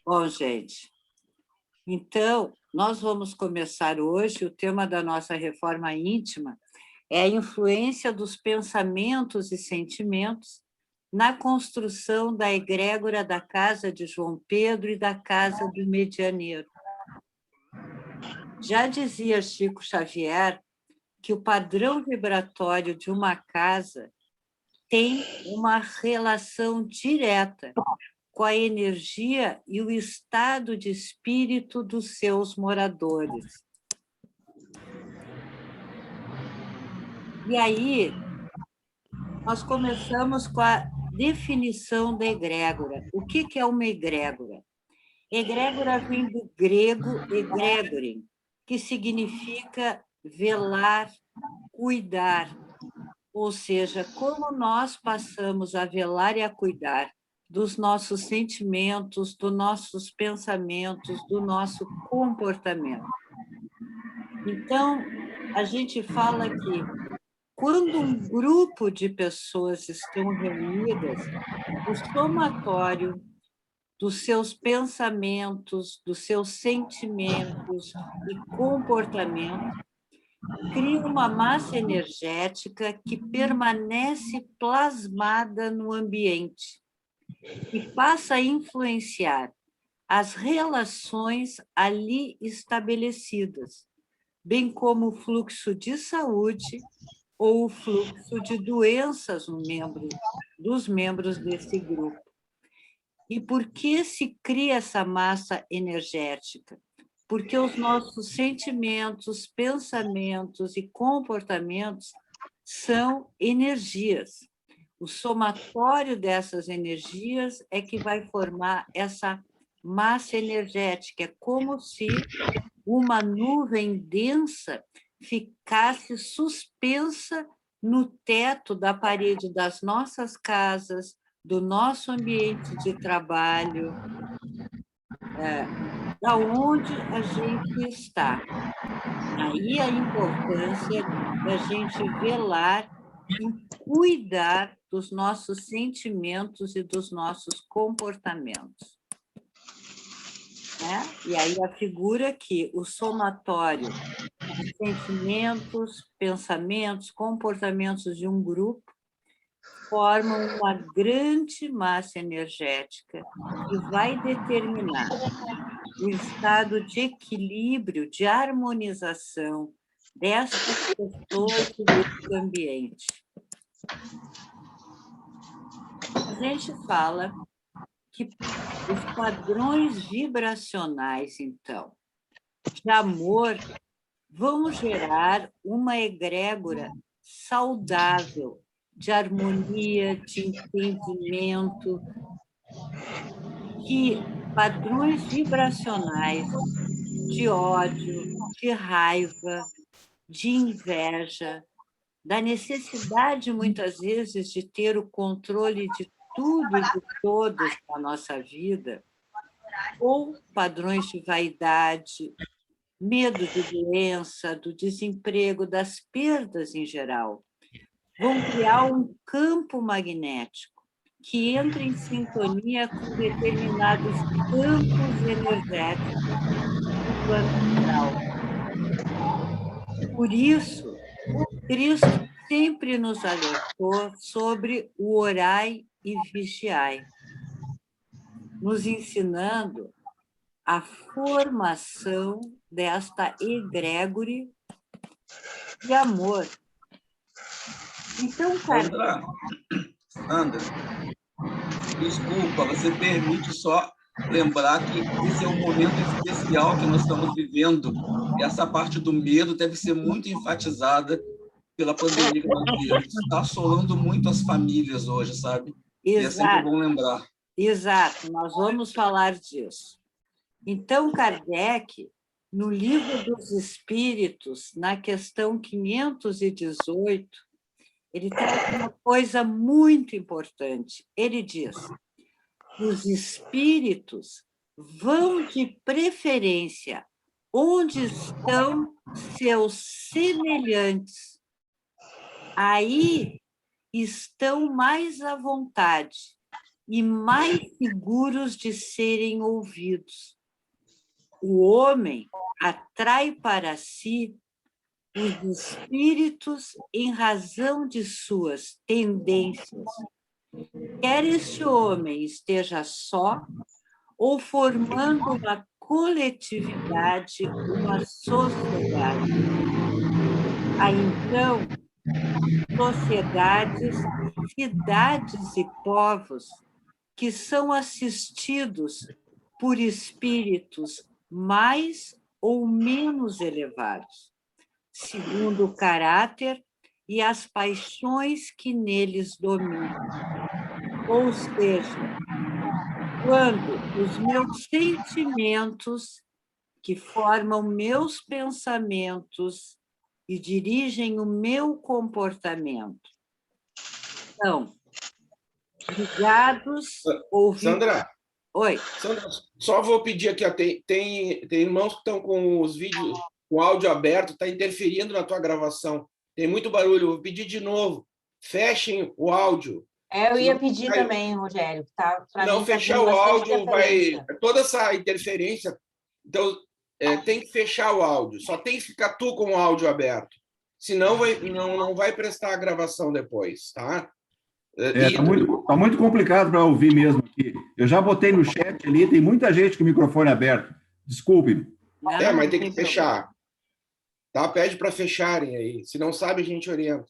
Bom, gente, então, nós vamos começar hoje, o tema da nossa reforma íntima é a influência dos pensamentos e sentimentos na construção da egrégora da casa de João Pedro e da casa do Medianeiro. Já dizia Chico Xavier que o padrão vibratório de uma casa tem uma relação direta com a energia e o estado de espírito dos seus moradores. E aí, nós começamos com a definição da egrégora. O que é uma egrégora? Egrégora vem do grego egregorem, que significa velar, cuidar. Ou seja, como nós passamos a velar e a cuidar dos nossos sentimentos, dos nossos pensamentos, do nosso comportamento. Então, a gente fala que quando um grupo de pessoas estão reunidas, o somatório dos seus pensamentos, dos seus sentimentos e comportamentos cria uma massa energética que permanece plasmada no ambiente e passa a influenciar as relações ali estabelecidas, bem como o fluxo de saúde ou o fluxo de doenças dos membros desse grupo. E por que se cria essa massa energética? Porque os nossos sentimentos, pensamentos e comportamentos são energias. O somatório dessas energias é que vai formar essa massa energética. É como se uma nuvem densa ficasse suspensa no teto da parede das nossas casas, do nosso ambiente de trabalho, da onde a gente está. Aí a importância da gente velar e cuidar dos nossos sentimentos e dos nossos comportamentos. E aí a figura que o somatório de sentimentos, pensamentos, comportamentos de um grupo formam uma grande massa energética que vai determinar o estado de equilíbrio, de harmonização dessas pessoas e desse ambiente. A gente fala que os padrões vibracionais, então, de amor, vão gerar uma egrégora saudável, de harmonia, de entendimento, que padrões vibracionais de ódio, de raiva, de inveja, da necessidade, muitas vezes, de ter o controle de tudo e de todos na nossa vida, ou padrões de vaidade, medo de doença, do desemprego, das perdas em geral, vão criar um campo magnético que entra em sintonia com determinados campos energéticos do plano astral. Por isso, Cristo sempre nos alertou sobre o orai e vigiai, nos ensinando a formação desta egrégore de amor. Então, Sandra, desculpa, você permite só lembrar que esse é um momento especial que nós estamos vivendo. E essa parte do medo deve ser muito enfatizada pela pandemia que nós vivemos. Está assolando muito as famílias hoje, sabe? Exato. E é sempre bom lembrar. Exato, nós vamos falar disso. Então, Kardec, no Livro dos Espíritos, na questão 518, ele traz uma coisa muito importante. Ele diz: os espíritos vão de preferência onde estão seus semelhantes. Aí estão mais à vontade e mais seguros de serem ouvidos. O homem atrai para si os espíritos em razão de suas tendências. Quer este homem esteja só ou formando uma coletividade, uma sociedade. Há, então, sociedades, cidades e povos que são assistidos por espíritos mais ou menos elevados, segundo o caráter e as paixões que neles dominam. Ou seja, quando os meus sentimentos, que formam meus pensamentos e dirigem o meu comportamento, são ligados ou... Sandra? Oi. Sandra, só vou pedir aqui, ó, tem irmãos que estão com os vídeos, com o áudio aberto, está interferindo na tua gravação. Tem muito barulho, vou pedir de novo. Fechem o áudio. Eu ia pedir também, Rogério. Tá, não fechar o áudio, vai... Toda essa interferência... Então, tem que fechar o áudio. Só tem que ficar tu com o áudio aberto. Senão não vai prestar a gravação depois, tá? Tá muito complicado para ouvir mesmo aqui. Eu já botei no chat ali, tem muita gente com o microfone aberto. Desculpe. Mas tem que fechar. Tá? Pede para fecharem aí. Se não sabe, a gente orienta.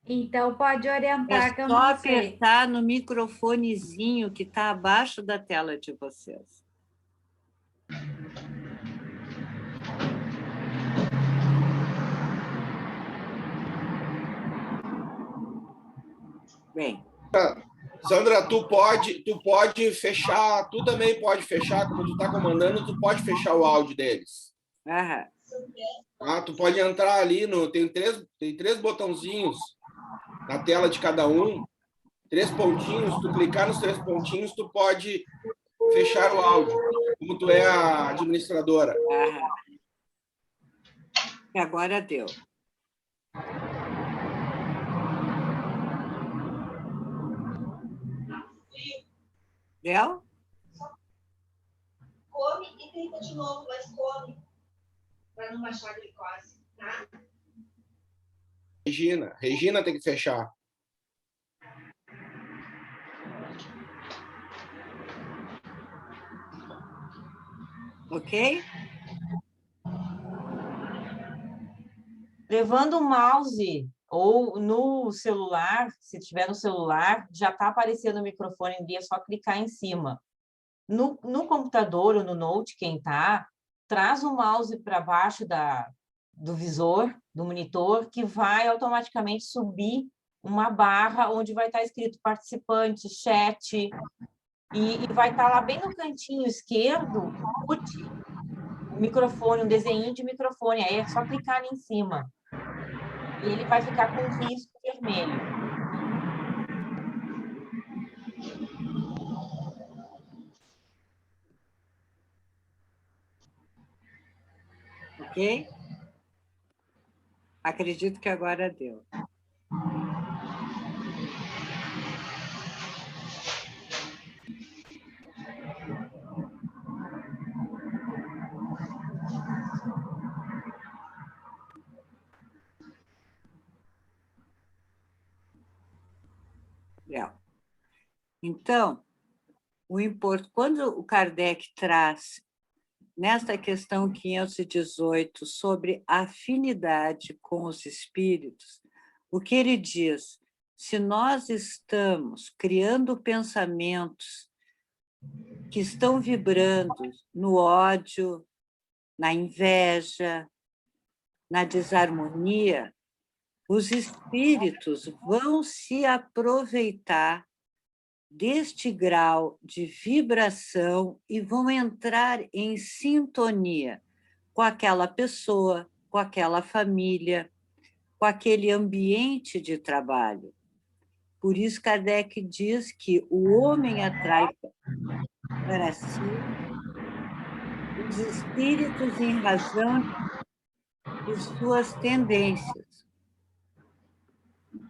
Então, pode orientar, que eu só não sei. apertar no microfonezinho que está abaixo da tela de vocês. Bem. Sandra, tu pode fechar, tu também pode fechar, como tu está comandando, tu pode fechar o áudio deles. Aham. Tu pode entrar ali, tem três botãozinhos na tela de cada um, 3 pontinhos, tu clicar nos 3 pontinhos, tu pode fechar o áudio, como tu é a administradora. Aham. E agora deu. Deu? Come e tenta de novo, mas come, para não baixar a glicose, tá? Regina tem que fechar. Ok? Levando o mouse ou no celular, se tiver no celular, já está aparecendo o microfone ali, é só clicar em cima. No computador ou no Note, quem está, traz o mouse para baixo do visor, do monitor, que vai automaticamente subir uma barra onde vai estar escrito participante, chat, e vai estar lá bem no cantinho esquerdo, o microfone, um desenho de microfone, aí é só clicar ali em cima. E ele vai ficar com o risco vermelho. Ok? Acredito que agora deu. Então, quando o Kardec traz, nesta questão 518, sobre a afinidade com os espíritos, o que ele diz? Se nós estamos criando pensamentos que estão vibrando no ódio, na inveja, na desarmonia, os espíritos vão se aproveitar deste grau de vibração e vão entrar em sintonia com aquela pessoa, com aquela família, com aquele ambiente de trabalho. Por isso, Kardec diz que o homem atrai para si os espíritos em razão de suas tendências.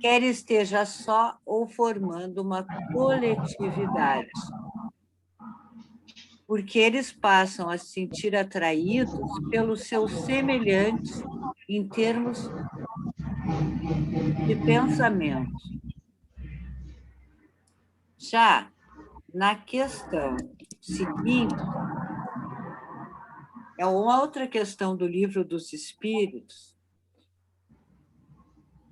quer esteja só ou formando uma coletividade, porque eles passam a se sentir atraídos pelos seus semelhantes em termos de pensamento. Já na questão seguinte, é uma outra questão do Livro dos Espíritos,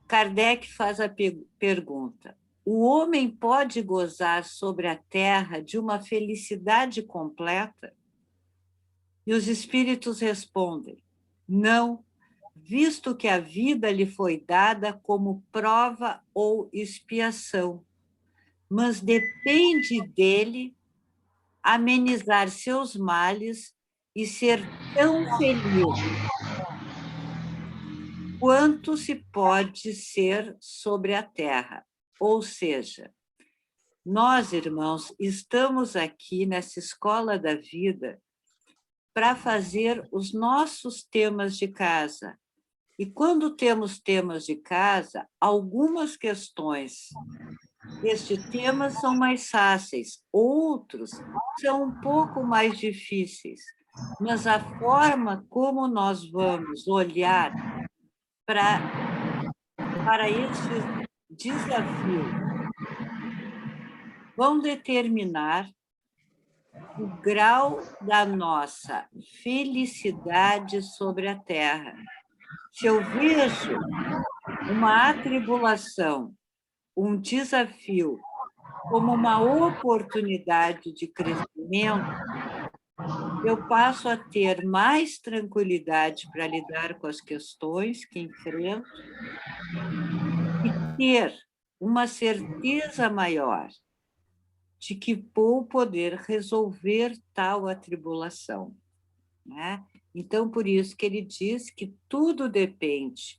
Kardec faz a pergunta: o homem pode gozar sobre a terra de uma felicidade completa? E os espíritos respondem: não, visto que a vida lhe foi dada como prova ou expiação, mas depende dele amenizar seus males e ser tão feliz quanto se pode ser sobre a terra. Ou seja, nós, irmãos, estamos aqui nessa escola da vida para fazer os nossos temas de casa. E quando temos temas de casa, algumas questões deste tema são mais fáceis, outros são um pouco mais difíceis. Mas a forma como nós vamos olhar para este desafio vão determinar o grau da nossa felicidade sobre a Terra. Se eu vejo uma atribulação, um desafio, como uma oportunidade de crescimento, eu passo a ter mais tranquilidade para lidar com as questões que enfrento e ter uma certeza maior de que vou poder resolver tal atribulação, né? Então, por isso que ele diz que tudo depende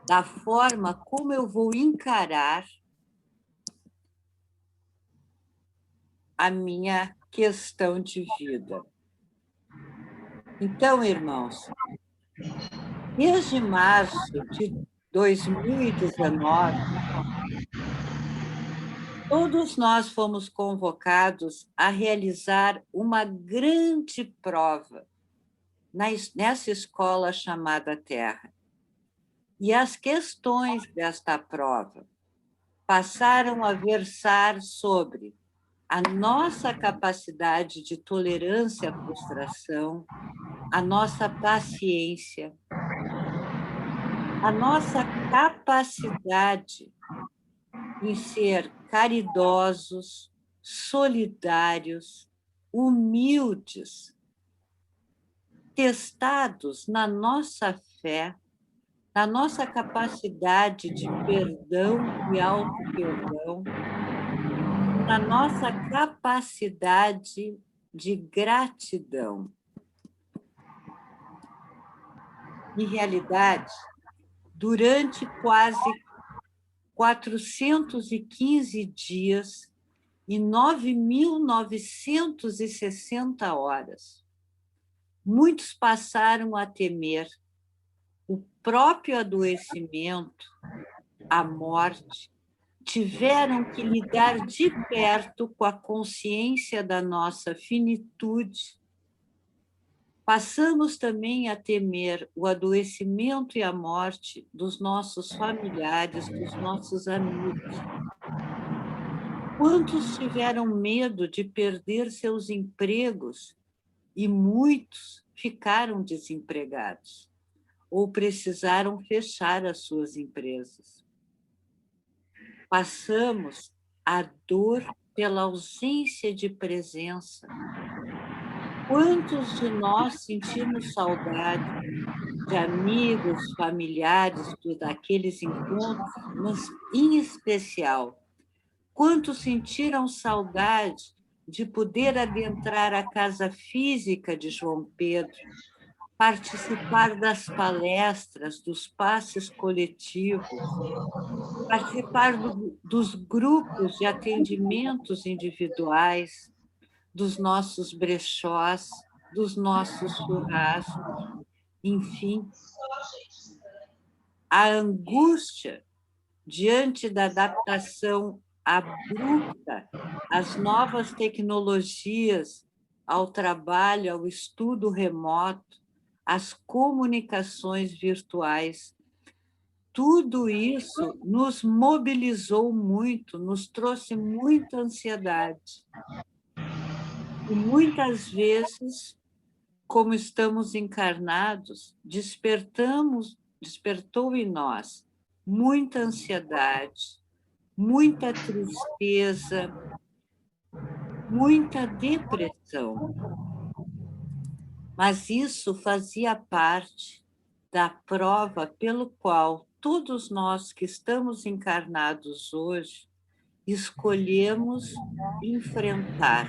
da forma como eu vou encarar a minha questão de vida. Então, irmãos, desde março de 2019, todos nós fomos convocados a realizar uma grande prova nessa escola chamada Terra. E as questões desta prova passaram a versar sobre a nossa capacidade de tolerância à frustração, a nossa paciência, a nossa capacidade em ser caridosos, solidários, humildes, testados na nossa fé, na nossa capacidade de perdão e auto-perdão, na nossa capacidade de gratidão. Em realidade, durante quase 415 dias e 9.960 horas, muitos passaram a temer o próprio adoecimento, a morte, tiveram que lidar de perto com a consciência da nossa finitude. Passamos também a temer o adoecimento e a morte dos nossos familiares, dos nossos amigos. Quantos tiveram medo de perder seus empregos e muitos ficaram desempregados ou precisaram fechar as suas empresas. Passamos a dor pela ausência de presença. Quantos de nós sentimos saudade de amigos, familiares, daqueles encontros, mas em especial, quantos sentiram saudade de poder adentrar a casa física de João Pedro, participar das palestras, dos passes coletivos, participar dos grupos de atendimentos individuais, dos nossos brechós, dos nossos churrascos, enfim. A angústia diante da adaptação abrupta às novas tecnologias, ao trabalho, ao estudo remoto, às comunicações virtuais. Tudo isso nos mobilizou muito, nos trouxe muita ansiedade. E muitas vezes, como estamos encarnados, despertou em nós muita ansiedade, muita tristeza, muita depressão. Mas isso fazia parte da prova pelo qual todos nós que estamos encarnados hoje escolhemos enfrentar.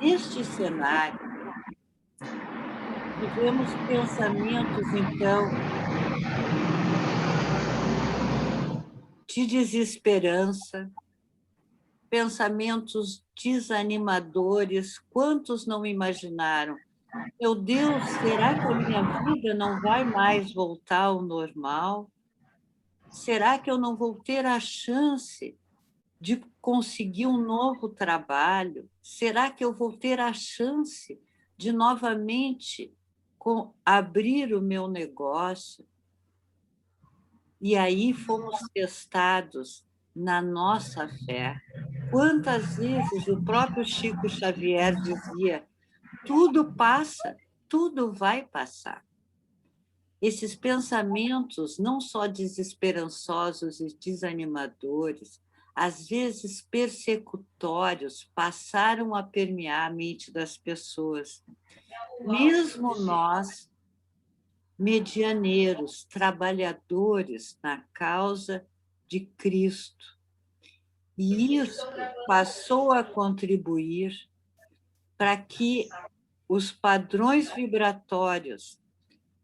Neste cenário, tivemos pensamentos, então, de desesperança, pensamentos desanimadores. Quantos não imaginaram? Meu Deus, será que a minha vida não vai mais voltar ao normal? Será que eu não vou ter a chance de conseguir um novo trabalho? Será que eu vou ter a chance de novamente abrir o meu negócio? E aí fomos testados na nossa fé. Quantas vezes o próprio Chico Xavier dizia: tudo passa, tudo vai passar. Esses pensamentos, não só desesperançosos e desanimadores, às vezes persecutórios, passaram a permear a mente das pessoas. Mesmo nós, medianeiros, trabalhadores na causa de Cristo. E isso passou a contribuir para que os padrões vibratórios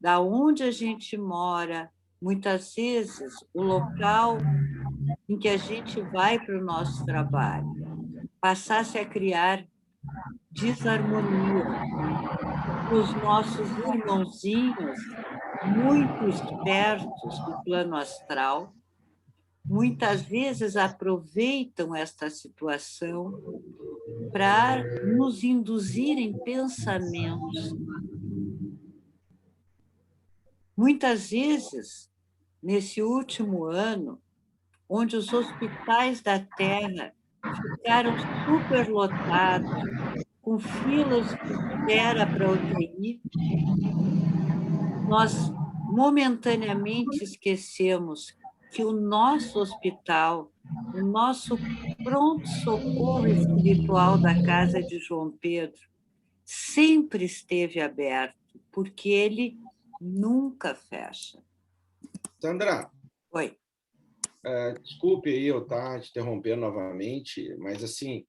da onde a gente mora, muitas vezes o local em que a gente vai para o nosso trabalho, passasse a criar desarmonia. Os nossos irmãozinhos, muito espertos do plano astral, muitas vezes aproveitam esta situação para nos induzir em pensamentos. Muitas vezes, nesse último ano, onde os hospitais da Terra ficaram superlotados, com filas de espera para UTI, nós momentaneamente esquecemos que o nosso hospital, o nosso pronto-socorro espiritual da Casa de João Pedro, sempre esteve aberto, porque ele nunca fecha. Sandra. Oi. Desculpe aí eu estar te interrompendo novamente, mas assim,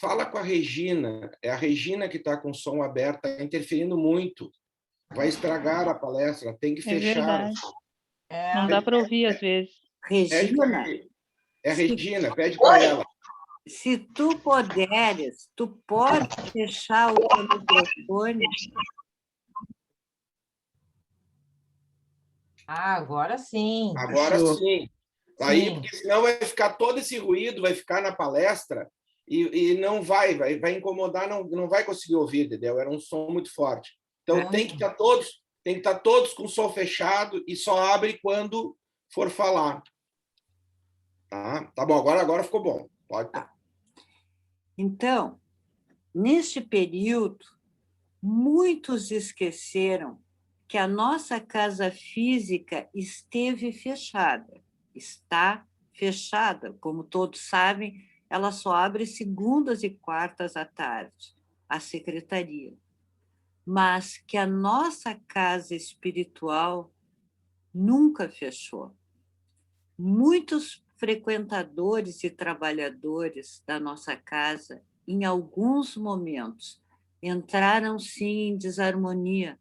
fala com a Regina. É a Regina que está com o som aberto, está interferindo muito. Vai estragar a palestra, tem que fechar. Verdade. Não dá para ouvir às vezes. Regina? É a Regina, pede para ela. Se tu puderes, tu pode fechar o teu microfone? Agora sim. Agora sim. Aí, porque senão vai ficar todo esse ruído, vai ficar na palestra e não vai incomodar, não vai conseguir ouvir, entendeu? Era um som muito forte. Então tem que estar todos com o som fechado e só abre quando for falar. Tá bom, agora ficou bom. Pode. Então, neste período, muitos esqueceram que a nossa casa física esteve fechada. Está fechada, como todos sabem, ela só abre segundas e quartas à tarde, a secretaria. Mas que a nossa casa espiritual nunca fechou. Muitos frequentadores e trabalhadores da nossa casa, em alguns momentos, entraram sim em desarmonia,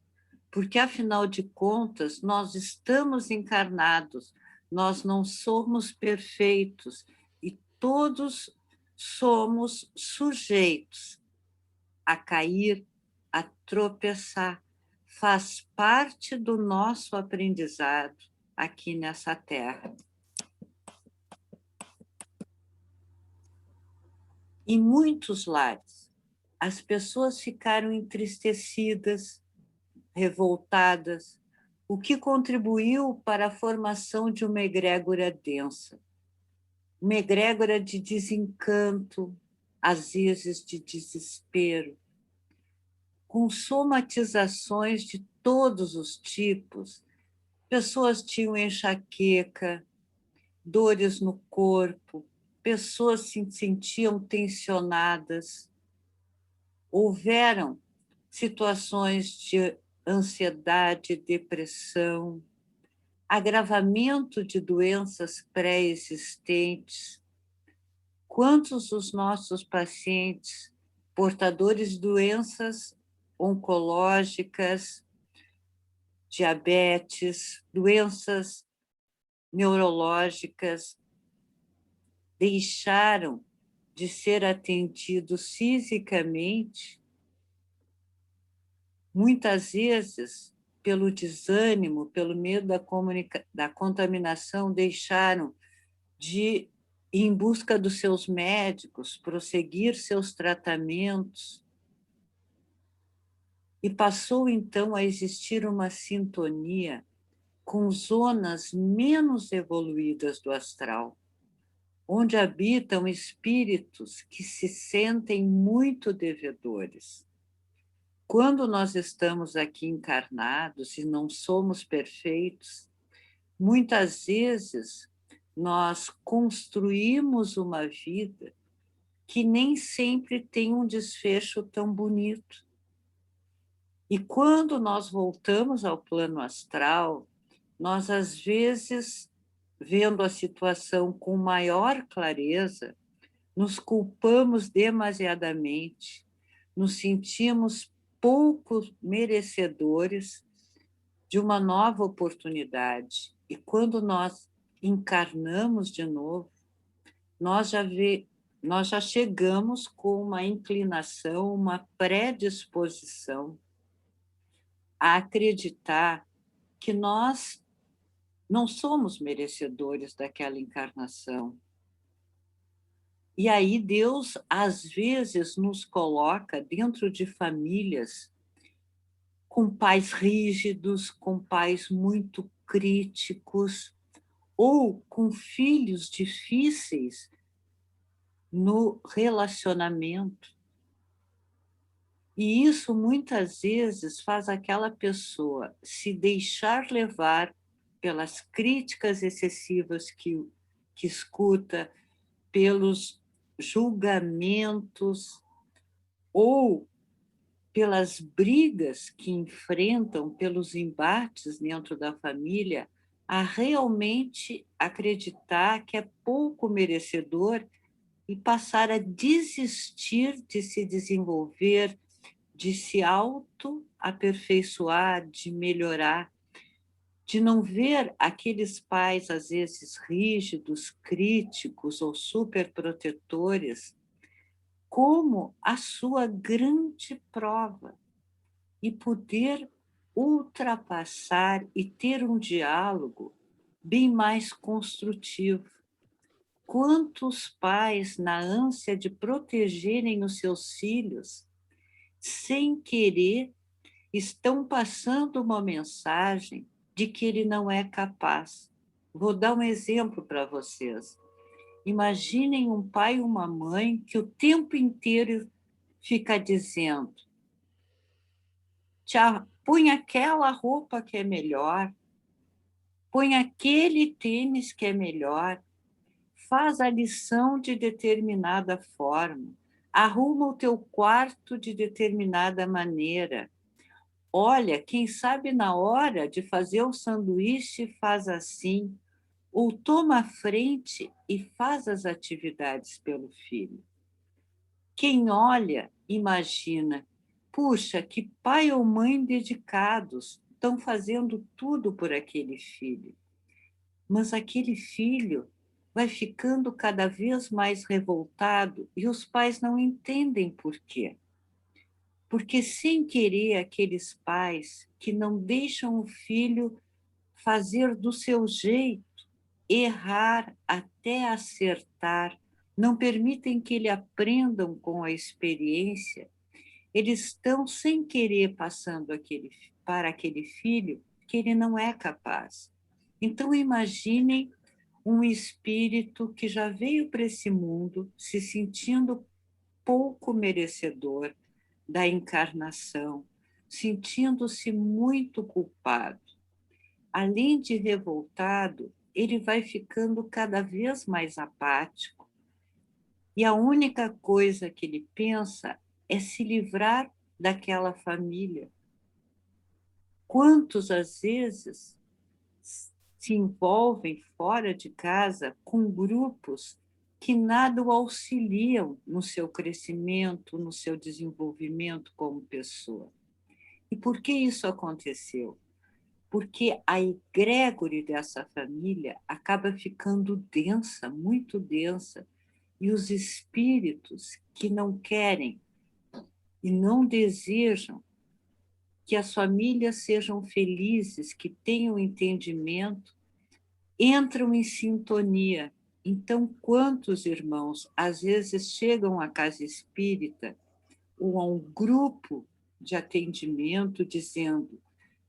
porque, afinal de contas, nós estamos encarnados, nós não somos perfeitos e todos somos sujeitos a cair, a tropeçar, faz parte do nosso aprendizado aqui nessa terra. Em muitos lares, as pessoas ficaram entristecidas, revoltadas, o que contribuiu para a formação de uma egrégora densa, uma egrégora de desencanto, às vezes de desespero, com somatizações de todos os tipos. Pessoas tinham enxaqueca, dores no corpo, pessoas se sentiam tensionadas. Houveram situações de ansiedade, depressão, agravamento de doenças pré-existentes. Quantos dos nossos pacientes portadores de doenças oncológicas, diabetes, doenças neurológicas, deixaram de ser atendidos fisicamente, muitas vezes pelo desânimo, pelo medo da contaminação, deixaram de ir em busca dos seus médicos, prosseguir seus tratamentos, e passou então a existir uma sintonia com zonas menos evoluídas do astral, onde habitam espíritos que se sentem muito devedores. Quando nós estamos aqui encarnados e não somos perfeitos, muitas vezes nós construímos uma vida que nem sempre tem um desfecho tão bonito. E quando nós voltamos ao plano astral, nós, às vezes, vendo a situação com maior clareza, nos culpamos demasiadamente, nos sentimos pouco merecedores de uma nova oportunidade. E quando nós encarnamos de novo, nós já chegamos com uma inclinação, uma predisposição a acreditar que nós não somos merecedores daquela encarnação. E aí Deus, às vezes, nos coloca dentro de famílias com pais rígidos, com pais muito críticos, ou com filhos difíceis no relacionamento. E isso, muitas vezes, faz aquela pessoa se deixar levar pelas críticas excessivas que escuta, pelos julgamentos ou pelas brigas que enfrentam, pelos embates dentro da família, a realmente acreditar que é pouco merecedor e passar a desistir de se desenvolver, de se auto-aperfeiçoar, de melhorar, de não ver aqueles pais, às vezes, rígidos, críticos ou superprotetores, como a sua grande prova, e poder ultrapassar e ter um diálogo bem mais construtivo. Quantos pais, na ânsia de protegerem os seus filhos, sem querer, estão passando uma mensagem de que ele não é capaz. Vou dar um exemplo para vocês. Imaginem um pai e uma mãe que o tempo inteiro fica dizendo: põe aquela roupa que é melhor, põe aquele tênis que é melhor, faz a lição de determinada forma, arruma o teu quarto de determinada maneira. Olha, quem sabe na hora de fazer o sanduíche faz assim, ou toma a frente e faz as atividades pelo filho. Quem olha, imagina, puxa, que pai ou mãe dedicados, estão fazendo tudo por aquele filho. Mas aquele filho vai ficando cada vez mais revoltado e os pais não entendem por quê. porque sem querer aqueles pais que não deixam o filho fazer do seu jeito, errar até acertar, não permitem que ele aprendam com a experiência, eles estão sem querer passando para aquele filho que ele não é capaz. Então imaginem um espírito que já veio para esse mundo se sentindo pouco merecedor da encarnação, sentindo-se muito culpado. Além de revoltado, ele vai ficando cada vez mais apático. E a única coisa que ele pensa é se livrar daquela família. Quantos, às vezes, se envolvem fora de casa com grupos que nada o auxiliam no seu crescimento, no seu desenvolvimento como pessoa. E por que isso aconteceu? Porque a egrégore dessa família acaba ficando densa, muito densa, e os espíritos que não querem e não desejam que as famílias sejam felizes, que tenham entendimento, entram em sintonia. Então, quantos irmãos às vezes chegam à casa espírita ou a um grupo de atendimento dizendo: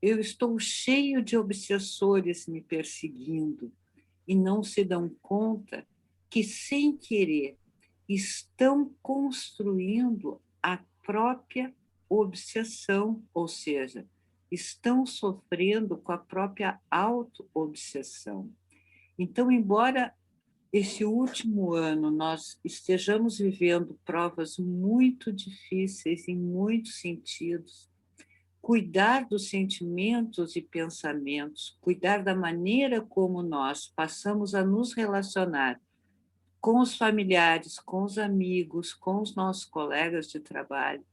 eu estou cheio de obsessores me perseguindo, e não se dão conta que, sem querer, estão construindo a própria obsessão, ou seja, estão sofrendo com a própria auto-obsessão. Então, embora esse último ano nós estejamos vivendo provas muito difíceis em muitos sentidos, cuidar dos sentimentos e pensamentos, cuidar da maneira como nós passamos a nos relacionar com os familiares, com os amigos, com os nossos colegas de trabalho,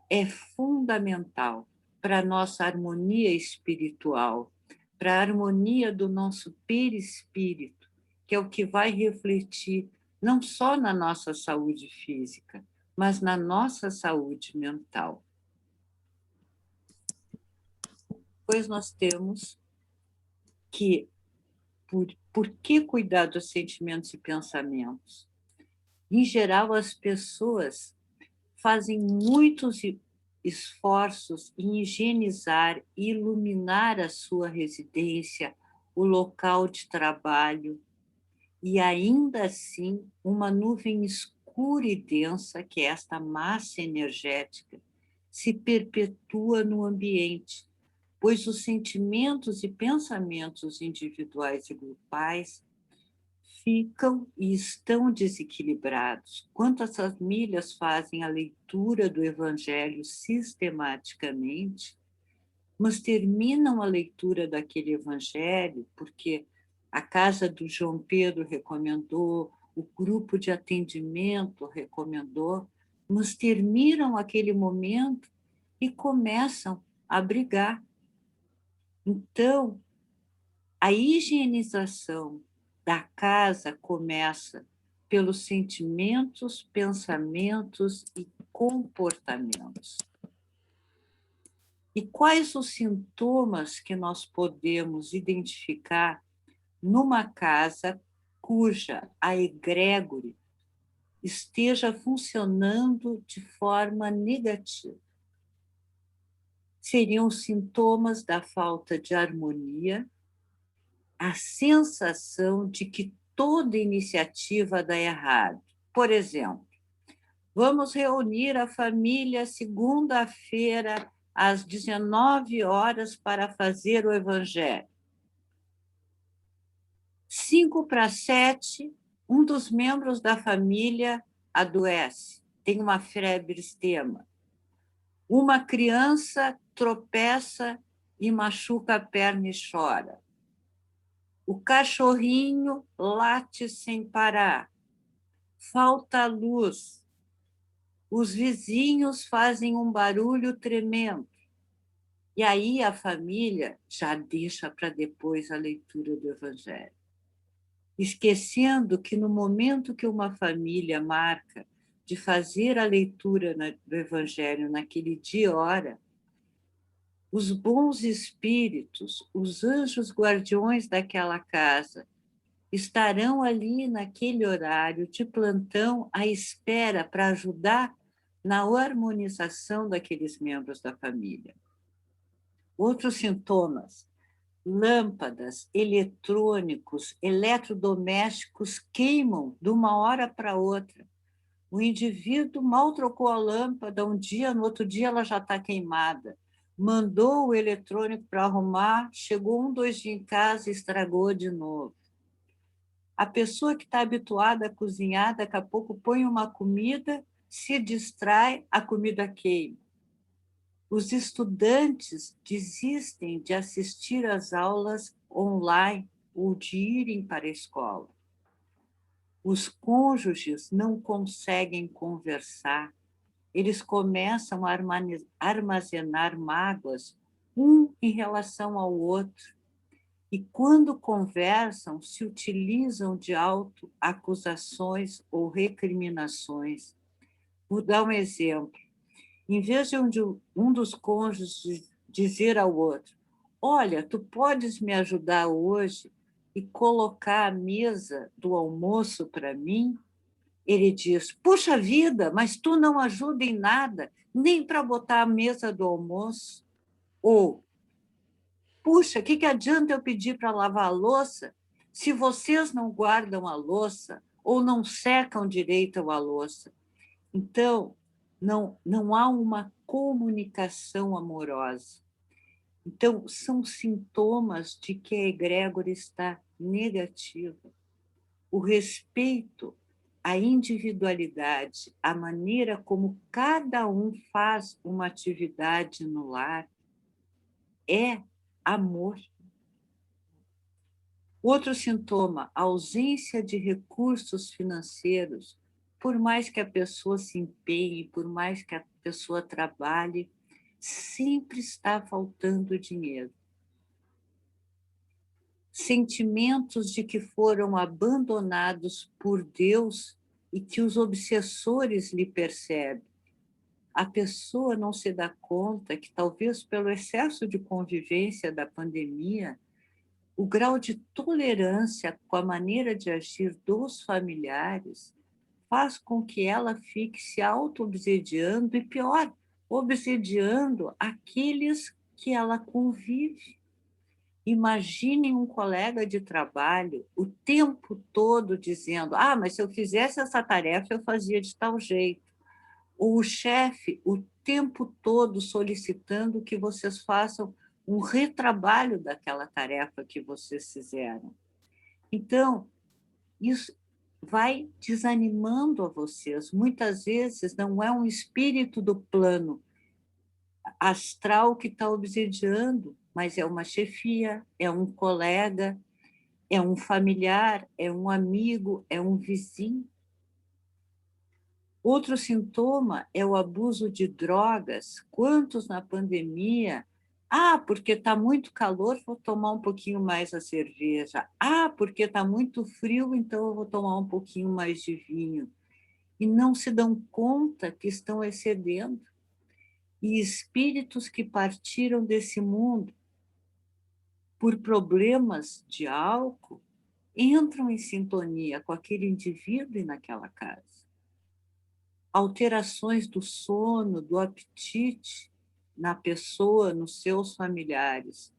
é fundamental para a nossa harmonia espiritual, para a harmonia do nosso perispírito, que é o que vai refletir não só na nossa saúde física, mas na nossa saúde mental. Pois nós temos que, por que cuidar dos sentimentos e pensamentos? Em geral, as pessoas fazem muitos esforços em higienizar e iluminar a sua residência, o local de trabalho, e ainda assim uma nuvem escura e densa, que é esta massa energética, se perpetua no ambiente, pois os sentimentos e pensamentos individuais e grupais ficam e estão desequilibrados. Quantas famílias fazem a leitura do Evangelho sistematicamente, mas terminam a leitura daquele Evangelho porque a casa do João Pedro recomendou, o grupo de atendimento recomendou, mas terminam aquele momento e começam a brigar. Então, a higienização da casa começa pelos sentimentos, pensamentos e comportamentos. E quais os sintomas que nós podemos identificar numa casa cuja a egrégore esteja funcionando de forma negativa? Seriam sintomas da falta de harmonia, a sensação de que toda iniciativa dá errado. Por exemplo, vamos reunir a família segunda-feira às 19 horas para fazer o Evangelho. 6:55, um dos membros da família adoece, tem uma febre extrema. Uma criança tropeça e machuca a perna e chora. O cachorrinho late sem parar. Falta luz. Os vizinhos fazem um barulho tremendo. E aí a família já deixa para depois a leitura do Evangelho, esquecendo que no momento que uma família marca de fazer a leitura do Evangelho naquele dia e hora, os bons espíritos, os anjos guardiões daquela casa, estarão ali naquele horário de plantão à espera para ajudar na harmonização daqueles membros da família. Outros sintomas: lâmpadas, eletrônicos, eletrodomésticos queimam de uma hora para outra. O indivíduo mal trocou a lâmpada um dia, no outro dia ela já está queimada. Mandou o eletrônico para arrumar, chegou 2 dias em casa e estragou de novo. A pessoa que está habituada a cozinhar, daqui a pouco põe uma comida, se distrai, a comida queima. Os estudantes desistem de assistir às aulas online ou de irem para a escola. Os cônjuges não conseguem conversar. Eles começam a armazenar mágoas, um em relação ao outro. E, quando conversam, se utilizam de autoacusações ou recriminações. Vou dar um exemplo. Em vez de um dos cônjuges dizer ao outro: olha, tu podes me ajudar hoje e colocar a mesa do almoço para mim? Ele diz: puxa vida, mas tu não ajuda em nada, nem para botar a mesa do almoço. Ou: puxa, o que adianta eu pedir para lavar a louça se vocês não guardam a louça ou não secam direito a louça? Então, não há uma comunicação amorosa. Então, são sintomas de que a egrégora está negativa. O respeito à individualidade, a maneira como cada um faz uma atividade no lar, é amor. Outro sintoma: ausência de recursos financeiros. Por mais que a pessoa se empenhe, por mais que a pessoa trabalhe, sempre está faltando dinheiro. Sentimentos de que foram abandonados por Deus e que os obsessores lhe percebem. A pessoa não se dá conta que, talvez pelo excesso de convivência da pandemia, o grau de tolerância com a maneira de agir dos familiares faz com que ela fique se auto-obsediando e, pior, obsediando aqueles que ela convive. Imaginem um colega de trabalho o tempo todo dizendo: mas se eu fizesse essa tarefa, eu fazia de tal jeito. Ou o chefe o tempo todo solicitando que vocês façam um retrabalho daquela tarefa que vocês fizeram. Então, isso vai desanimando a vocês. Muitas vezes não é um espírito do plano astral que está obsediando, mas é uma chefia, é um colega, é um familiar, é um amigo, é um vizinho. Outro sintoma é o abuso de drogas. Quantos na pandemia? Porque está muito calor, vou tomar um pouquinho mais a cerveja. Porque está muito frio, então eu vou tomar um pouquinho mais de vinho. E não se dão conta que estão excedendo. E espíritos que partiram desse mundo por problemas de álcool entram em sintonia com aquele indivíduo e naquela casa. Alterações do sono, do apetite na pessoa, nos seus familiares.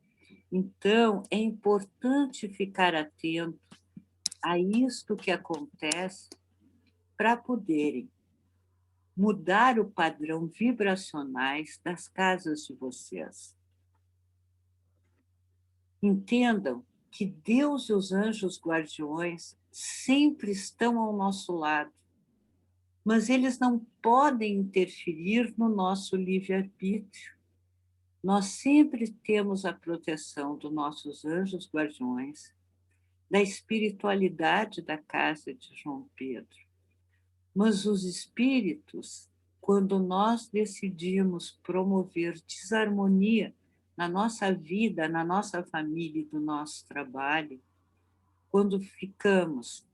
Então, é importante ficar atento a isto que acontece para poderem mudar o padrão vibracionais das casas de vocês. Entendam que Deus e os anjos guardiões sempre estão ao nosso lado, mas eles não podem interferir no nosso livre-arbítrio. Nós sempre temos a proteção dos nossos anjos guardiões, da espiritualidade da casa de João Pedro. Mas os espíritos, quando nós decidimos promover desarmonia na nossa vida, na nossa família e do nosso trabalho, quando ficamos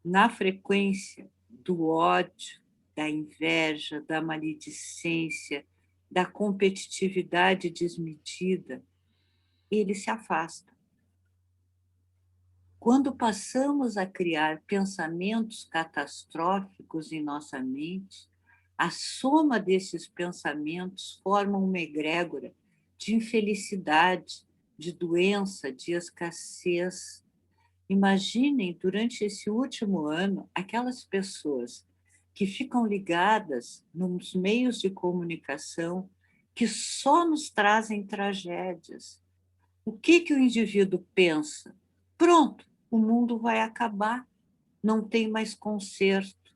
na frequência do ódio, da inveja, da maledicência, da competitividade desmedida, ele se afasta. Quando passamos a criar pensamentos catastróficos em nossa mente, a soma desses pensamentos forma uma egrégora de infelicidade, de doença, de escassez. Imaginem, durante esse último ano, aquelas pessoas que ficam ligadas nos meios de comunicação que só nos trazem tragédias. O que o indivíduo pensa? Pronto, o mundo vai acabar, não tem mais conserto.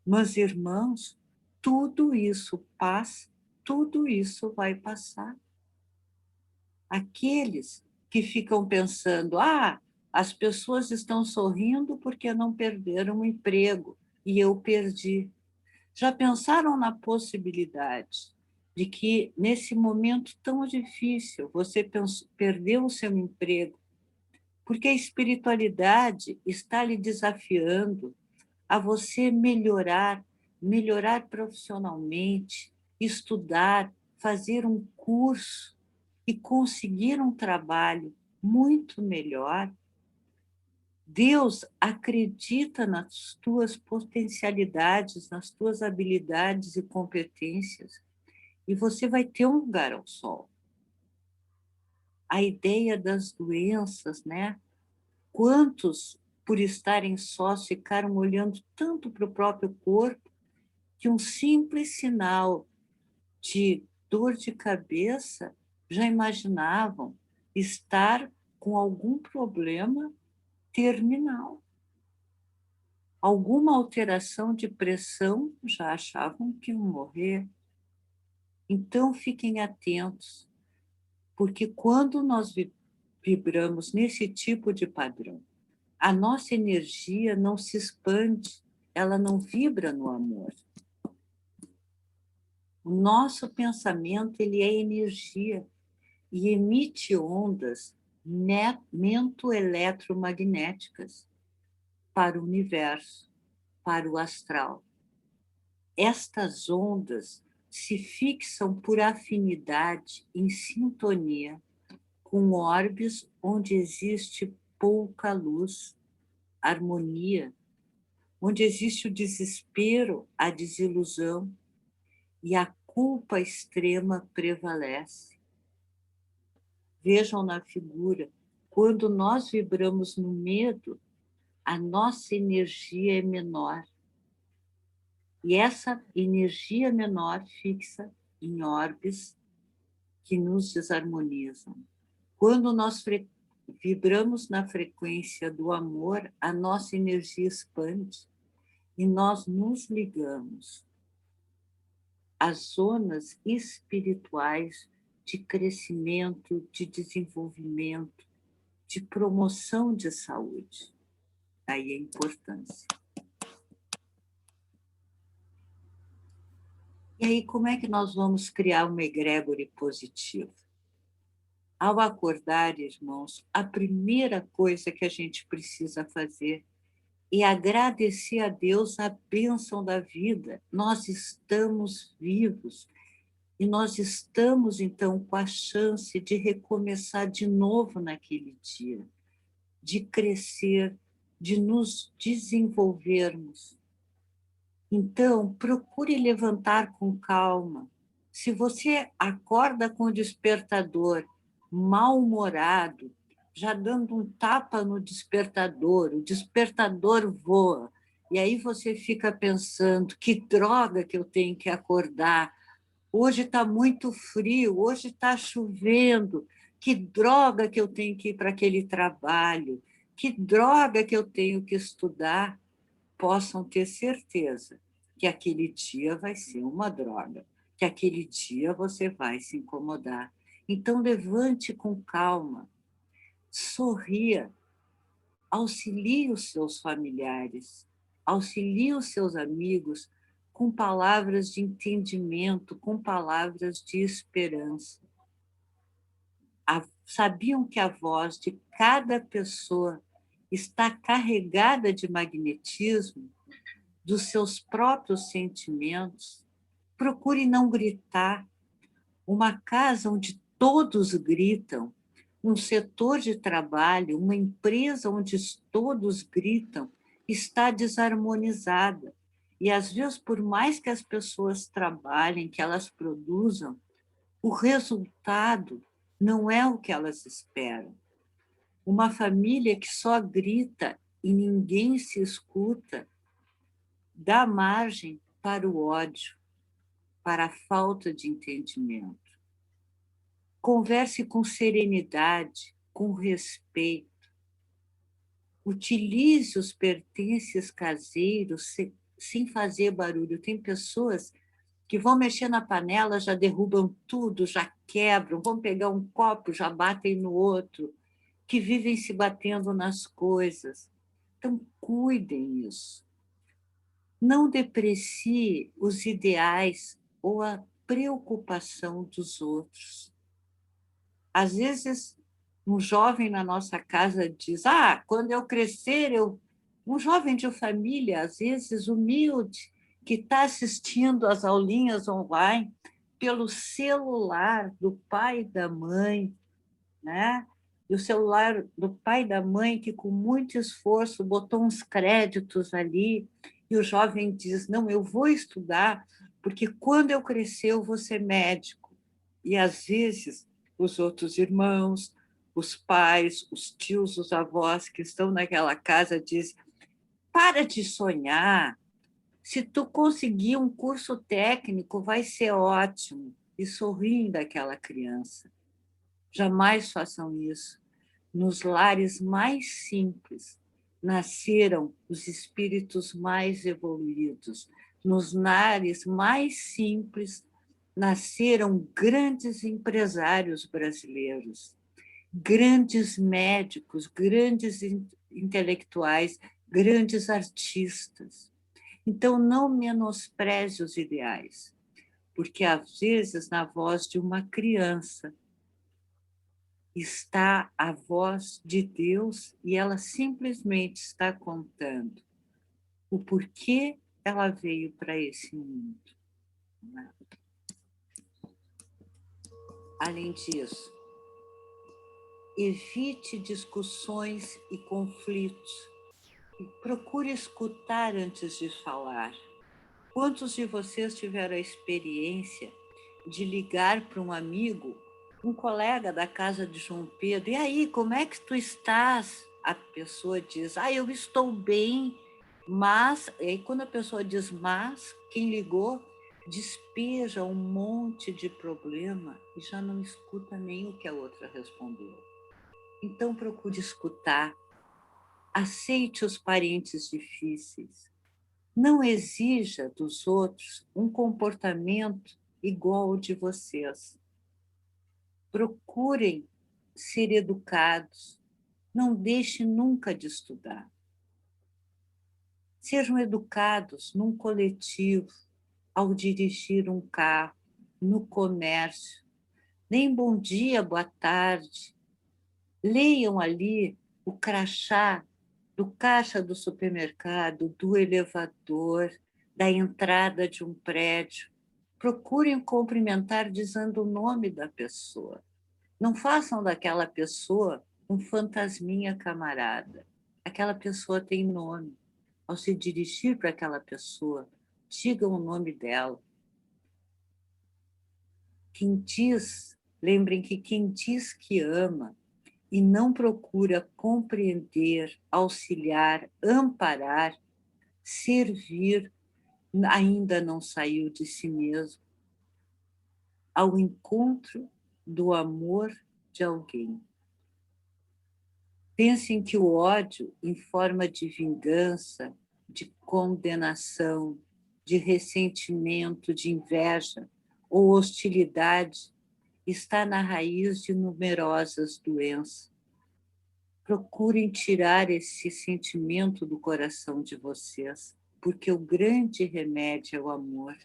Mas, irmãos, tudo isso passa, tudo isso vai passar. Aqueles que ficam pensando, as pessoas estão sorrindo porque não perderam o emprego e eu perdi. Já pensaram na possibilidade de que, nesse momento tão difícil, você perdeu o seu emprego, porque a espiritualidade está lhe desafiando a você melhorar profissionalmente, estudar, fazer um curso e conseguir um trabalho muito melhor. Deus acredita nas tuas potencialidades, nas tuas habilidades e competências, e você vai ter um lugar ao sol. A ideia das doenças, né? Quantos, por estarem sós, ficaram olhando tanto para o próprio corpo que um simples sinal de dor de cabeça já imaginavam estar com algum problema terminal. Alguma alteração de pressão já achavam que iam morrer. Então, fiquem atentos, porque quando nós vibramos nesse tipo de padrão, a nossa energia não se expande, ela não vibra no amor. O nosso pensamento, ele é energia e emite ondas mento-eletromagnéticas para o universo, para o astral. Estas ondas se fixam por afinidade em sintonia com orbes onde existe pouca luz, harmonia, onde existe o desespero, a desilusão e a culpa extrema prevalece. Vejam na figura, quando nós vibramos no medo, a nossa energia é menor. E essa energia menor fixa em orbes que nos desarmonizam. Quando nós vibramos na frequência do amor, a nossa energia expande e nós nos ligamos às zonas espirituais de crescimento, de desenvolvimento, de promoção de saúde. Daí a importância. E aí, como é que nós vamos criar uma egrégore positiva? Ao acordar, irmãos, a primeira coisa que a gente precisa fazer é agradecer a Deus a bênção da vida. Nós estamos vivos e nós estamos, então, com a chance de recomeçar de novo naquele dia, de crescer, de nos desenvolvermos. Então, procure levantar com calma. Se você acorda com o despertador mal-humorado, já dando um tapa no despertador, o despertador voa, e aí você fica pensando, que droga que eu tenho que acordar, hoje está muito frio, hoje está chovendo, que droga que eu tenho que ir para aquele trabalho, que droga que eu tenho que estudar. Possam ter certeza que aquele dia vai ser uma droga, que aquele dia você vai se incomodar. Então, levante com calma, sorria, auxilie os seus familiares, auxilie os seus amigos com palavras de entendimento, com palavras de esperança. Sabiam que a voz de cada pessoa está carregada de magnetismo? dos seus próprios sentimentos, procure não gritar. Uma casa onde todos gritam, um setor de trabalho, uma empresa onde todos gritam, está desarmonizada. E, às vezes, por mais que as pessoas trabalhem, que elas produzam, o resultado não é o que elas esperam. Uma família que só grita e ninguém se escuta, dá margem para o ódio, para a falta de entendimento. Converse com serenidade, com respeito. Utilize os pertences caseiros sem fazer barulho. Tem pessoas que vão mexer na panela, já derrubam tudo, já quebram, vão pegar um copo, já batem no outro, que vivem se batendo nas coisas. Então, cuidem isso. Não deprecie os ideais ou a preocupação dos outros. Às vezes, um jovem na nossa casa diz, quando eu crescer, um jovem de família, às vezes humilde, que está assistindo às aulinhas online pelo celular do pai e da mãe, né? E o celular do pai e da mãe, que com muito esforço botou uns créditos ali, e o jovem diz, não, eu vou estudar, porque quando eu crescer eu vou ser médico. E, às vezes, os outros irmãos, os pais, os tios, os avós que estão naquela casa dizem, para de sonhar, se tu conseguir um curso técnico vai ser ótimo, e sorriem daquela criança. Jamais façam isso. Nos lares mais simples nasceram os espíritos mais evoluídos. Nos lares mais simples nasceram grandes empresários brasileiros, grandes médicos, grandes intelectuais, grandes artistas. Então, não menospreze os ideais, porque, às vezes, na voz de uma criança está a voz de Deus e ela simplesmente está contando o porquê ela veio para esse mundo. Além disso, evite discussões e conflitos e procure escutar antes de falar. Quantos de vocês tiveram a experiência de ligar para um amigo, um colega da casa de João Pedro, e aí, como é que tu estás? A pessoa diz, eu estou bem, mas... E aí, quando a pessoa diz mas, quem ligou despeja um monte de problema e já não escuta nem o que a outra respondeu. Então, procure escutar. Aceite os parentes difíceis. Não exija dos outros um comportamento igual ao de vocês. Procurem ser educados. Não deixe nunca de estudar. Sejam educados num coletivo, ao dirigir um carro, no comércio. Nem bom dia, boa tarde. Leiam ali o crachá do caixa do supermercado, do elevador, da entrada de um prédio. Procurem cumprimentar dizendo o nome da pessoa. Não façam daquela pessoa um fantasminha camarada. Aquela pessoa tem nome. Ao se dirigir para aquela pessoa, digam o nome dela. Lembrem que quem diz que ama e não procura compreender, auxiliar, amparar, servir, ainda não saiu de si mesmo ao encontro do amor de alguém. Pensem que o ódio, em forma de vingança, de condenação, de ressentimento, de inveja ou hostilidade, está na raiz de numerosas doenças. Procurem tirar esse sentimento do coração de vocês, porque o grande remédio é o amor.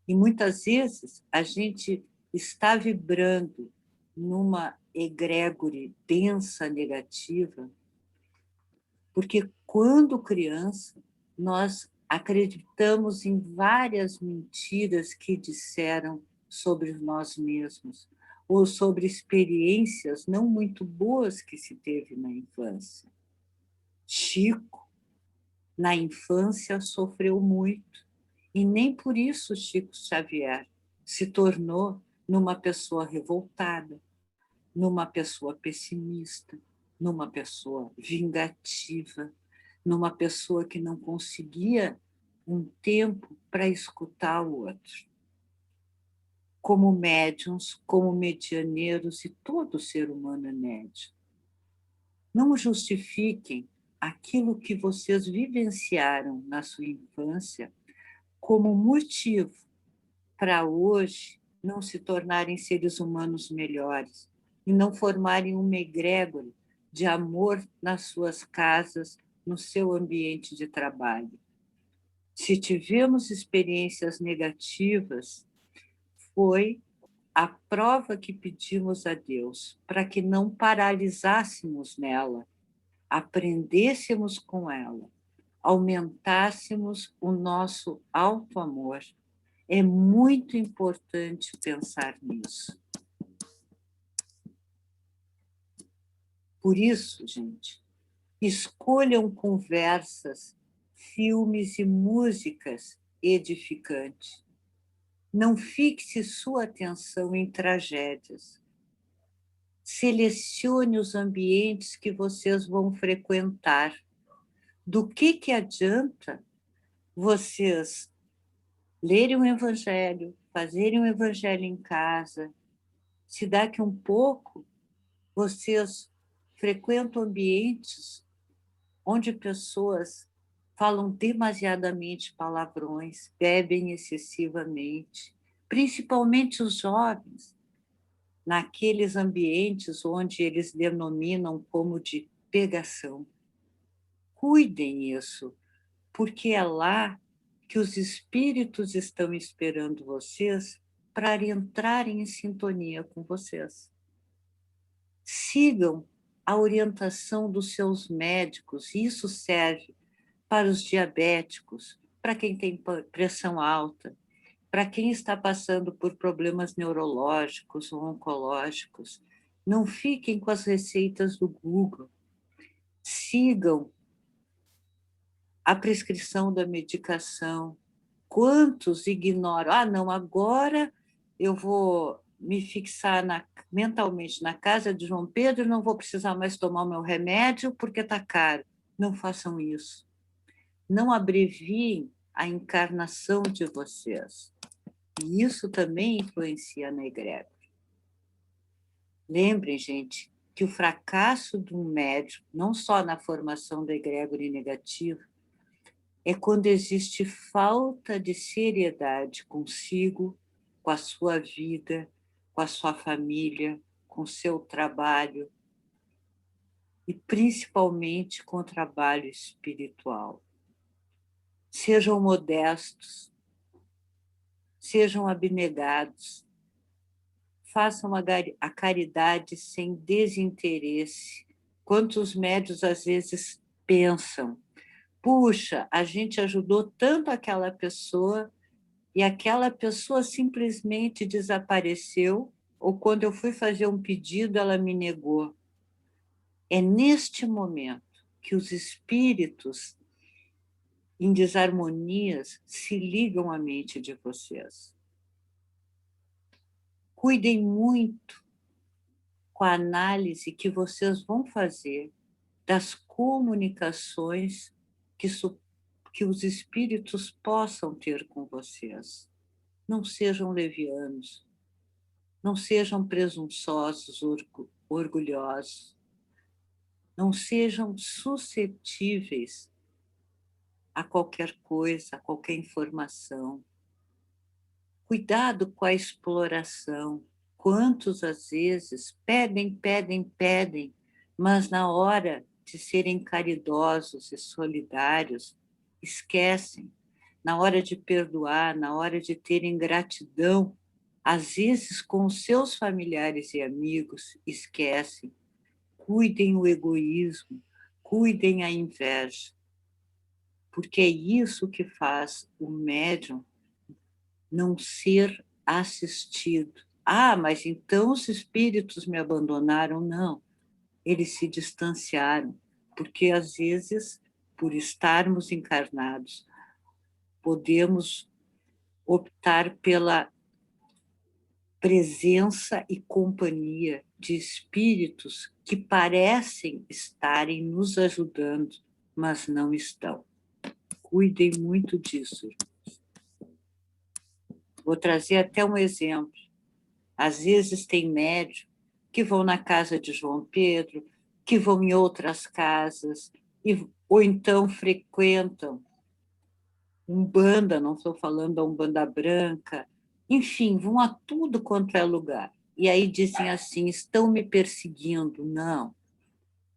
E muitas vezes a gente está vibrando numa egrégore densa, negativa, porque quando criança nós Acreditamos em várias mentiras que disseram sobre nós mesmos, ou sobre experiências não muito boas que se teve na infância. Chico, na infância, sofreu muito, e nem por isso Chico Xavier se tornou numa pessoa revoltada, numa pessoa pessimista, numa pessoa vingativa, numa pessoa que não conseguia um tempo para escutar o outro. Como médiuns, como medianeiros, e todo ser humano é médium. Não justifiquem aquilo que vocês vivenciaram na sua infância como motivo para hoje não se tornarem seres humanos melhores e não formarem uma egrégora de amor nas suas casas, no seu ambiente de trabalho. Se tivemos experiências negativas, foi a prova que pedimos a Deus para que não paralisássemos nela, aprendêssemos com ela, aumentássemos o nosso auto-amor. É muito importante pensar nisso. Por isso, gente, escolham conversas, filmes e músicas edificantes. Não fixe sua atenção em tragédias. Selecione os ambientes que vocês vão frequentar. Do que adianta vocês lerem o Evangelho, fazerem o Evangelho em casa, se daqui um pouco vocês frequentam ambientes onde pessoas falam demasiadamente palavrões, bebem excessivamente, principalmente os jovens, naqueles ambientes onde eles denominam como de pegação. Cuidem isso, porque é lá que os espíritos estão esperando vocês para entrarem em sintonia com vocês. Sigam a orientação dos seus médicos, isso serve para os diabéticos, para quem tem pressão alta, para quem está passando por problemas neurológicos ou oncológicos. Não fiquem com as receitas do Google. Sigam a prescrição da medicação. Quantos ignoram? Ah, não, agora eu vou me fixar mentalmente na casa de João Pedro e não vou precisar mais tomar o meu remédio porque está caro. Não façam isso. Não abreviem a encarnação de vocês. E isso também influencia na egrégora. Lembrem, gente, que o fracasso de um médium, não só na formação da egrégora negativa, é quando existe falta de seriedade consigo, com a sua vida, com a sua família, com o seu trabalho e principalmente com o trabalho espiritual. Sejam modestos, sejam abnegados, façam a caridade sem desinteresse. Quantos médiuns às vezes pensam: puxa, a gente ajudou tanto aquela pessoa e aquela pessoa simplesmente desapareceu, ou quando eu fui fazer um pedido, ela me negou. É neste momento que os espíritos em desarmonias se ligam à mente de vocês. Cuidem muito com a análise que vocês vão fazer das comunicações que os espíritos possam ter com vocês. Não sejam levianos, não sejam presunçosos, orgulhosos, não sejam suscetíveis a qualquer coisa, a qualquer informação. Cuidado com a exploração. Quantos, às vezes, pedem, mas na hora de serem caridosos e solidários, esquecem. Na hora de perdoar, na hora de terem gratidão, às vezes com os seus familiares e amigos, esquecem. Cuidem o egoísmo, cuidem a inveja. porque é isso que faz o médium não ser assistido. Ah, mas então os espíritos me abandonaram? Não, eles se distanciaram, porque às vezes, por estarmos encarnados, podemos optar pela presença e companhia de espíritos que parecem estarem nos ajudando, mas não estão. Cuidem muito disso. Vou trazer até um exemplo. Às vezes tem médium que vão na casa de João Pedro, que vão em outras casas, ou então frequentam Umbanda, não estou falando da Umbanda branca, enfim, vão a tudo quanto é lugar. E aí dizem assim, estão me perseguindo. Não,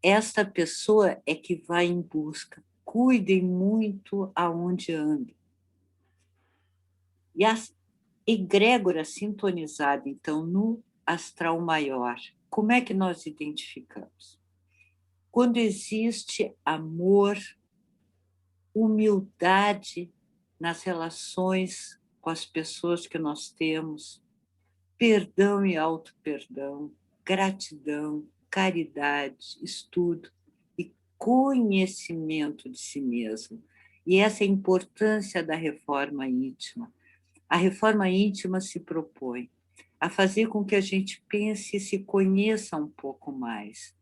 esta pessoa é que vai em busca. Cuidem muito aonde andam. E a egrégora sintonizada, então, no astral maior, como é que nós identificamos? Quando existe amor, humildade nas relações com as pessoas que nós temos, perdão e auto-perdão, gratidão, caridade, estudo e conhecimento de si mesmo. E essa é a importância da reforma íntima. A reforma íntima se propõe a fazer com que a gente pense e se conheça um pouco mais.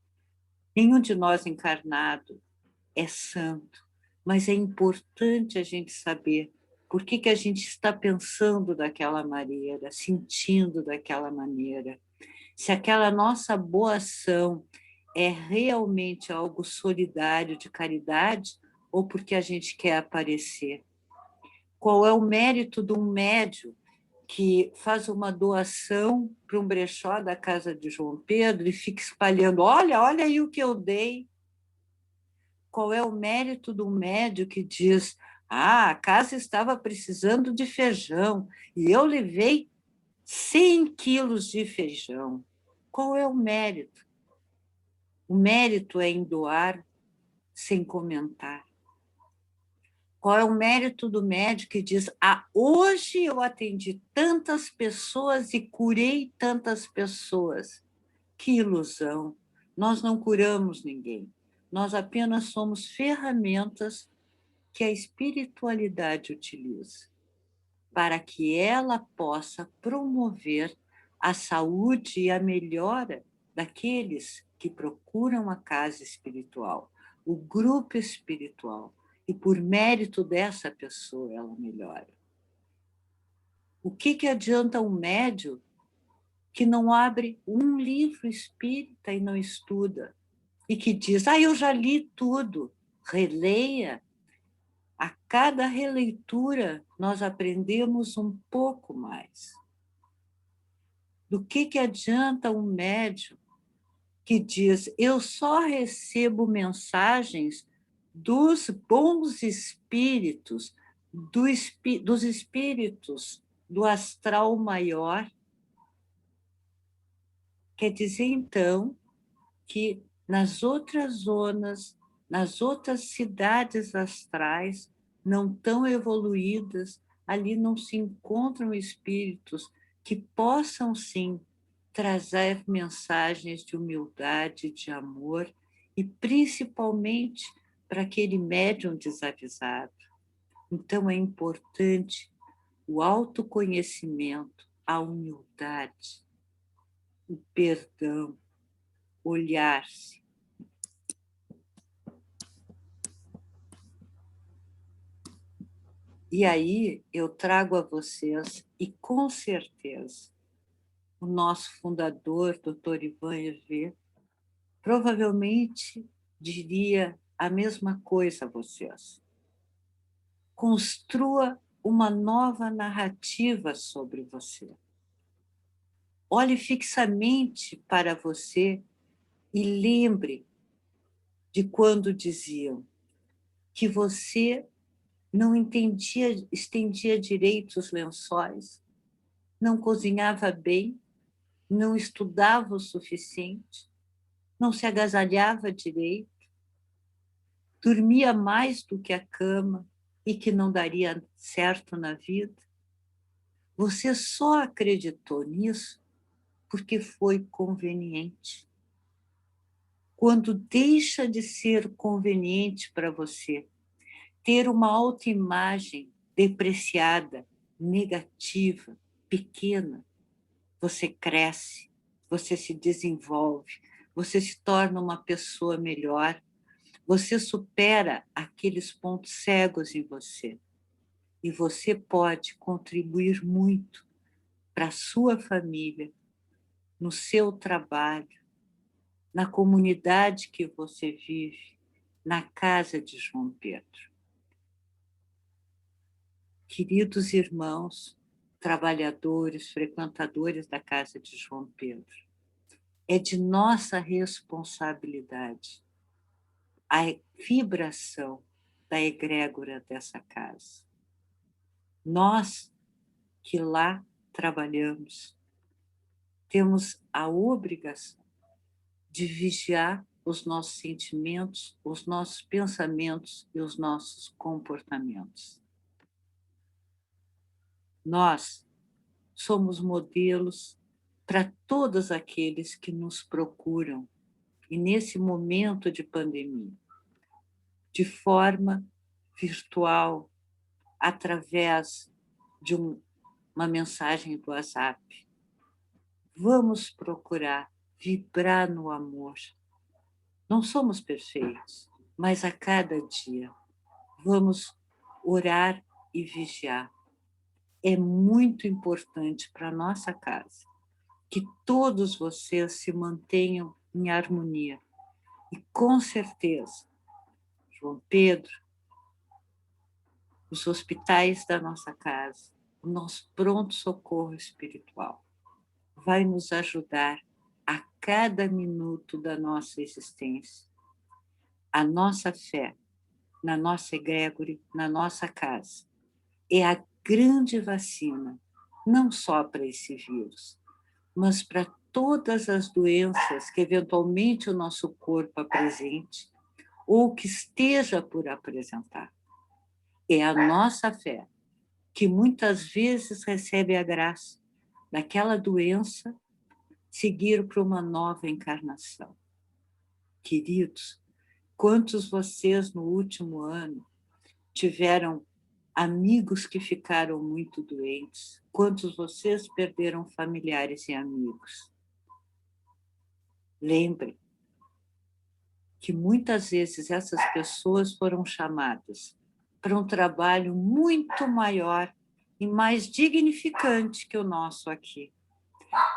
Nenhum de nós encarnado é santo, mas é importante a gente saber por que a gente está pensando daquela maneira, sentindo daquela maneira. Se aquela nossa boa ação é realmente algo solidário de caridade ou porque a gente quer aparecer. Qual é o mérito de um médium que faz uma doação para um brechó da casa de João Pedro e fica espalhando, olha aí o que eu dei. Qual é o mérito do médium que diz, a casa estava precisando de feijão e eu levei 100 quilos de feijão. Qual é o mérito? O mérito é em doar sem comentar. Qual é o mérito do médico que diz, hoje eu atendi tantas pessoas e curei tantas pessoas? Que ilusão! Nós não curamos ninguém. Nós apenas somos ferramentas que a espiritualidade utiliza para que ela possa promover a saúde e a melhora daqueles que procuram a casa espiritual, o grupo espiritual, e por mérito dessa pessoa ela melhora. O que adianta um médium que não abre um livro espírita e não estuda? E que diz, eu já li tudo. Releia. A cada releitura, nós aprendemos um pouco mais. Do que adianta um médium que diz, eu só recebo mensagens dos bons espíritos, dos espíritos do astral maior? Quer dizer, então, que nas outras zonas, nas outras cidades astrais não tão evoluídas, ali não se encontram espíritos que possam, sim, trazer mensagens de humildade, de amor, e principalmente para aquele médium desavisado. Então, é importante o autoconhecimento, a humildade, o perdão, olhar-se. E aí eu trago a vocês, e com certeza, o nosso fundador, Dr. Ivan Hervé, provavelmente diria a mesma coisa a vocês. Construa uma nova narrativa sobre você. Olhe fixamente para você e lembre de quando diziam que você não estendia direito os lençóis, não cozinhava bem, não estudava o suficiente, não se agasalhava direito. dormia mais do que a cama e que não daria certo na vida? Você só acreditou nisso porque foi conveniente. Quando deixa de ser conveniente para você ter uma autoimagem depreciada, negativa, pequena, você cresce, você se desenvolve, você se torna uma pessoa melhor, você supera aqueles pontos cegos em você e você pode contribuir muito para a sua família, no seu trabalho, na comunidade que você vive, na casa de João Pedro. Queridos irmãos, trabalhadores, frequentadores da casa de João Pedro, é de nossa responsabilidade a vibração da egrégora dessa casa. Nós que lá trabalhamos, temos a obrigação de vigiar os nossos sentimentos, os nossos pensamentos e os nossos comportamentos. Nós somos modelos para todos aqueles que nos procuram, e nesse momento de pandemia, de forma virtual, através de uma mensagem do WhatsApp. Vamos procurar vibrar no amor. Não somos perfeitos, mas a cada dia vamos orar e vigiar. É muito importante para a nossa casa que todos vocês se mantenham em harmonia. E com certeza, João Pedro, os hospitais da nossa casa, o nosso pronto-socorro espiritual, vai nos ajudar a cada minuto da nossa existência. A nossa fé na nossa egrégore, na nossa casa, é a grande vacina, não só para esse vírus, mas para todas as doenças que eventualmente o nosso corpo apresente ou que esteja por apresentar. É a nossa fé que muitas vezes recebe a graça daquela doença seguir para uma nova encarnação. Queridos, quantos vocês no último ano tiveram amigos que ficaram muito doentes? Quantos vocês perderam familiares e amigos? Lembrem que muitas vezes essas pessoas foram chamadas para um trabalho muito maior e mais dignificante que o nosso aqui.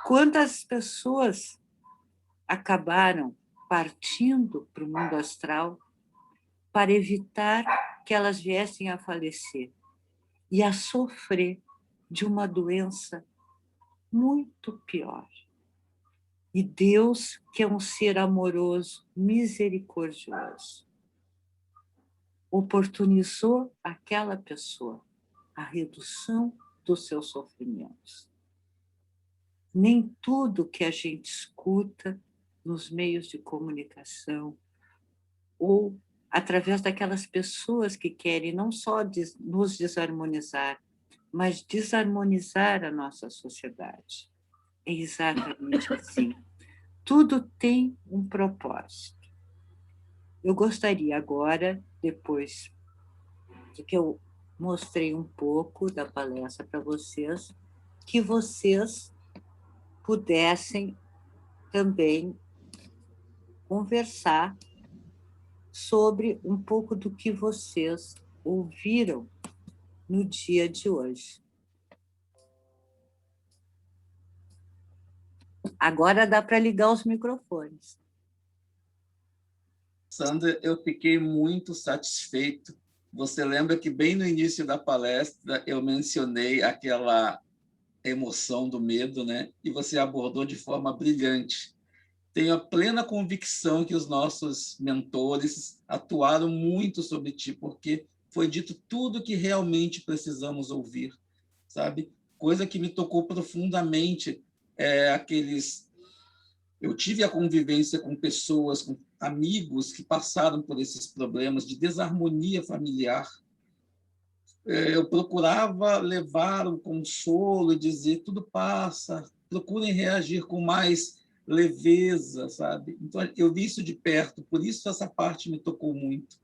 Quantas pessoas acabaram partindo para o mundo astral para evitar que elas viessem a falecer e a sofrer de uma doença muito pior. E Deus, que é um ser amoroso, misericordioso, oportunizou àquela pessoa a redução dos seus sofrimentos. Nem tudo que a gente escuta nos meios de comunicação ou através daquelas pessoas que querem não só nos desarmonizar, mas desarmonizar a nossa sociedade. É exatamente assim. Tudo tem um propósito. Eu gostaria agora, depois de que eu mostrei um pouco da palestra para vocês, que vocês pudessem também conversar sobre um pouco do que vocês ouviram no dia de hoje. Agora dá para ligar os microfones. Sandra, eu fiquei muito satisfeito. Você lembra que bem no início da palestra eu mencionei aquela emoção do medo, né? E você abordou de forma brilhante. Tenho a plena convicção que os nossos mentores atuaram muito sobre ti, porque foi dito tudo que realmente precisamos ouvir, sabe? Coisa que me tocou profundamente é aqueles... Eu tive a convivência com pessoas com amigos que passaram por esses problemas de desarmonia familiar, eu procurava levar um consolo e dizer: tudo passa, procurem reagir com mais leveza, sabe? Então, eu vi isso de perto, por isso essa parte me tocou muito.